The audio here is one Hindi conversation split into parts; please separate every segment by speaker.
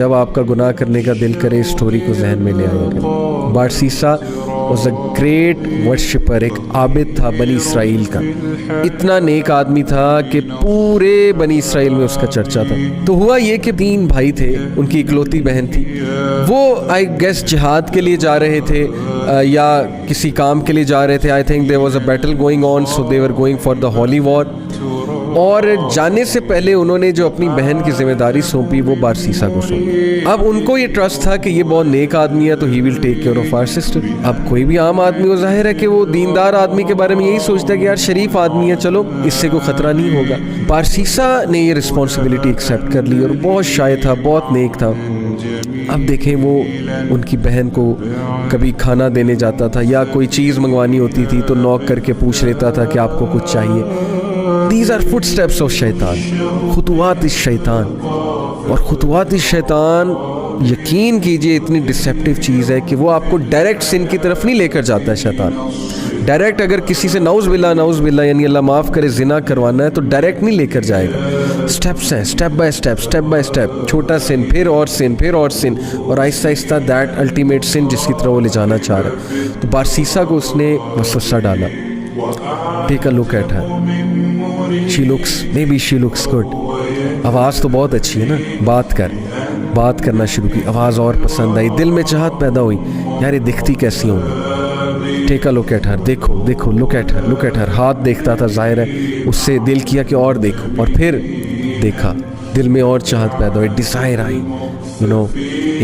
Speaker 1: जब आपका गुनाह करने का दिल करे इस स्टोरी को जहन में ले आया करें। बारसीसा वॉज अ ग्रेट वर्शिपर, एक आबिद था बनी इसराइल का। इतना नेक आदमी था कि पूरे बनी इसराइल में उसका चर्चा था। तो हुआ ये कि 3 भाई थे, उनकी इकलौती बहन थी। वो आई गेस जिहाद के लिए जा रहे थे या किसी काम के लिए जा रहे थे। I think there was a battle going on, so they were going for the holy war. और जाने से पहले उन्होंने जो अपनी बहन की जिम्मेदारी सौंपी वो बारसीसा को सौंपी। अब उनको ये ट्रस्ट था कि ये बहुत नेक आदमी है तो he will take care of our sister. अब कोई भी आम आदमी को जाहिर है कि वो दीनदार आदमी के बारे में यही सोचता है कि यार शरीफ आदमी है, चलो इससे कोई ख़तरा नहीं होगा। बारसीसा ने ये रिस्पॉन्सिबिलिटी एक्सेप्ट कर ली और बहुत शाय था, बहुत नेक था। अब देखें वो उनकी बहन को कभी खाना देने जाता था या कोई चीज़ मंगवानी होती थी तो नॉक करके पूछ लेता था कि आपको कुछ चाहिए। These are footsteps of शैतान, खुतुवात इस शैतान। और खुतुवात इस शैतान यकीन कीजिए इतनी डिसेप्टिव चीज़ है कि वो आपको डायरेक्ट सिन की तरफ नहीं लेकर जाता है। शैतान डायरेक्ट अगर किसी से नाउज़ बिल्ला यानी अल्लाह माफ़ करे जिना करवाना है तो डायरेक्ट नहीं लेकर जाएगा। स्टेप्स हैं, स्टेप बाय स्टेप, छोटा सिन, फिर और सिन और आहिस्ता आहिस्ता दैट अल्टीमेट सिन जिसकी तरफ वो ले जाना चाह रहा है। तो बारसीसा को उसने वसवसा डाला। Take a look at her, she looks good. आवाज़ तो बहुत अच्छी है ना, बात करना शुरू की, आवाज़ और पसंद आई, दिल में चाहत पैदा हुई, यार ये दिखती कैसी होंगी। Take a look at her, देखो लुक एट हर। हाथ देखता था, जाहिर है उससे दिल किया कि और देखो, और फिर देखा, दिल में और चाहत पैदा हुई, डिज़ायर आई,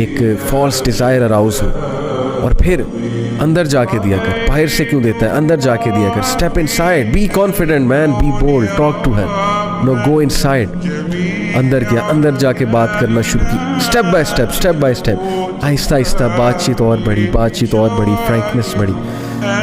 Speaker 1: एक फॉल्स डिज़ायर अराउज हुई। और फिर अंदर जाके दिया कर, बाहर से क्यों देता है, अंदर जाके दिया कर। Step inside, be confident man, be bold, talk to her, go inside. अंदर गया, अंदर जाके बात करना शुरू की, स्टेप बाय स्टेप, आहिस्ता बातचीत और बढ़ी, फ्रैंकनेस बढ़ी।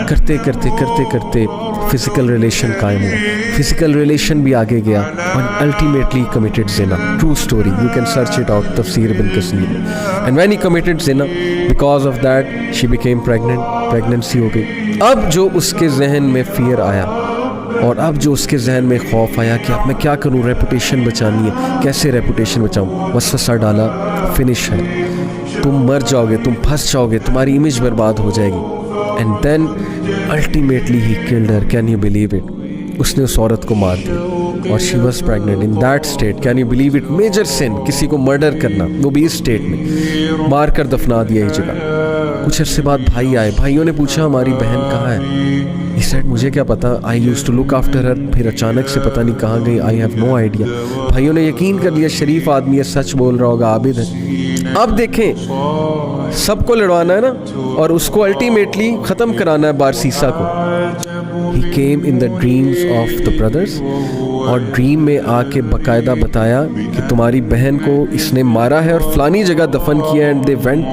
Speaker 1: करते करते फिजिकल रिलेशन कायम हुआ, फिजिकल रिलेशन भी आगे गया और अल्टीमेटली कमिटेड जिना। True story, you can search it out, तफसीर इब्न कसीर। एंड व्हेन ही कमिटेड जिना, because of that she became pregnancy हो गई। अब जो उसके जहन में फियर आया और अब जो उसके जहन में खौफ आया कि अब मैं क्या करूं, रेपुटेशन बचानी है, कैसे रेपुटेशन बचाऊं, वसवसा डाला, फिनिश है, तुम मर जाओगे, तुम फंस जाओगे, तुम्हारी इमेज बर्बाद हो जाएगी। And then ultimately he killed her. Can you believe it? उसने उस औरत को मार दिया और she was pregnant in that state. Can you believe it? Major sin, किसी को मर्डर करना, वो भी इस स्टेट में, मार कर दफना दिया इस जगह। कुछ अर्से बाद भाई आए, भाइयों ने पूछा हमारी बहन कहाँ है? He said, मुझे क्या पता, I used to look after her. फिर अचानक से पता नहीं कहाँ गई, आई हैव नो आइडिया। भाइयों ने यकीन कर लिया शरीफ आदमी है, सच बोल रहा होगा, आबिद है। अब देखें, सबको लड़वाना है ना, और उसको अल्टीमेटली ख़त्म कराना है बारसीसा को। He came in the dreams of the brothers, और ड्रीम में आके बाकायदा बताया कि तुम्हारी बहन को इसने मारा है और फलानी जगह दफन किया। And they went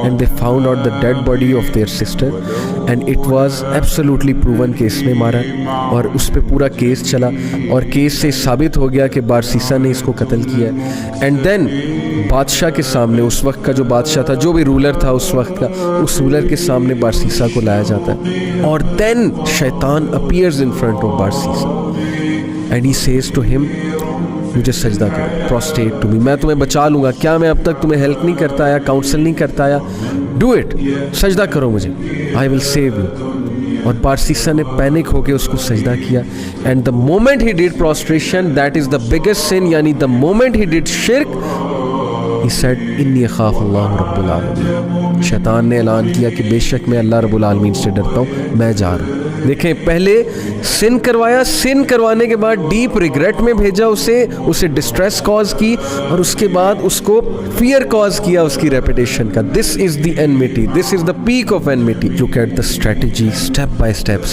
Speaker 1: and they found out the dead body of their sister and it was absolutely proven कि इसने मारा। और उस पर पूरा केस चला और केस से साबित हो गया कि बारसीसा ने इसको कत्ल किया है। एंड देन बादशाह के सामने, उस वक्त का जो बादशाह था, जो भी रूलर था उस वक्त का, उस रूलर के सामने बारसीसा को लाया जाता है। और देन शैतान अपीयर्स इन फ्रंट ऑफ बारसीसा and he says to him, मुझे सजदा करो, प्रोस्ट्रेट टू मी, मैं तुम्हें बचा लूँगा। क्या मैं अब तक तुम्हें हेल्प नहीं करता आया, काउंसल नहीं करता आया? डू इट, सजदा करो मुझे, आई विल सेव यू। और बारसीसा ने पैनिक होकर उसको सजदा किया। And the moment he did prostration, that is the biggest sin, यानी द मोमेंट ही डिड शिर्क, he said, इन्नी अखाफ अल्लाह रब्बुल आलमीन। शैतान ने ऐलान किया कि बेशक मैं अल्लाह रब्बुल आलमीन से डरता हूँ, मैं जा रहा हूँ। देखें, पहले सिन करवाया, सिन करवाने के बाद डीप रिग्रेट में भेजा उसे डिस्ट्रेस कॉज की, और उसके बाद उसको फियर कॉज किया उसकी रेपुटेशन का। This is the enmity, this is the peak of enmity. Look at the strategy, step by step.